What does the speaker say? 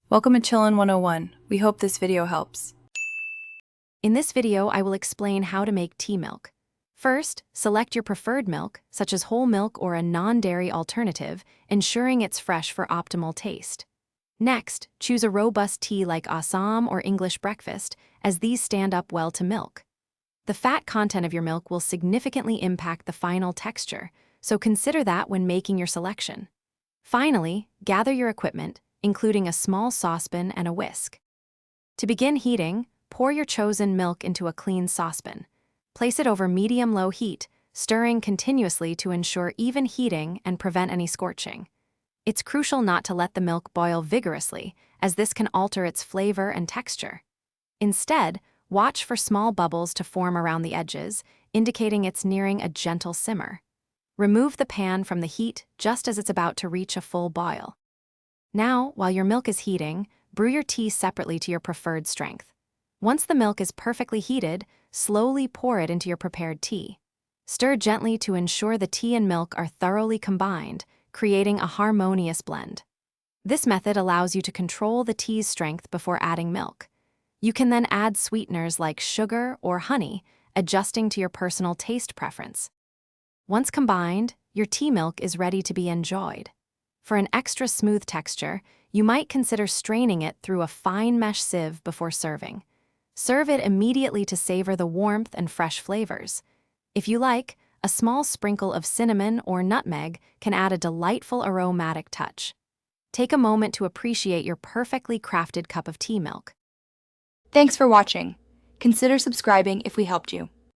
Welcome to Chillin' 101. We hope this video helps. In this video, I will explain how to make tea milk. First, select your preferred milk, such as whole milk or a non-dairy alternative, ensuring it's fresh for optimal taste. Next, choose a robust tea like Assam or English breakfast, as these stand up well to milk. The fat content of your milk will significantly impact the final texture, so consider that when making your selection. Finally, gather your equipment, including a small saucepan and a whisk. To begin heating, pour your chosen milk into a clean saucepan. Place it over medium-low heat, stirring continuously to ensure even heating and prevent any scorching. It's crucial not to let the milk boil vigorously, as this can alter its flavor and texture. Instead, watch for small bubbles to form around the edges, indicating it's nearing a gentle simmer. Remove the pan from the heat just as it's about to reach a full boil. Now, while your milk is heating, brew your tea separately to your preferred strength. Once the milk is perfectly heated, slowly pour it into your prepared tea. Stir gently to ensure the tea and milk are thoroughly combined, creating a harmonious blend. This method allows you to control the tea's strength before adding milk. You can then add sweeteners like sugar or honey, adjusting to your personal taste preference. Once combined, your tea milk is ready to be enjoyed. For an extra smooth texture, you might consider straining it through a fine mesh sieve before serving. Serve it immediately to savor the warmth and fresh flavors. If you like, a small sprinkle of cinnamon or nutmeg can add a delightful aromatic touch. Take a moment to appreciate your perfectly crafted cup of tea milk. Thanks for watching. Consider subscribing if we helped you.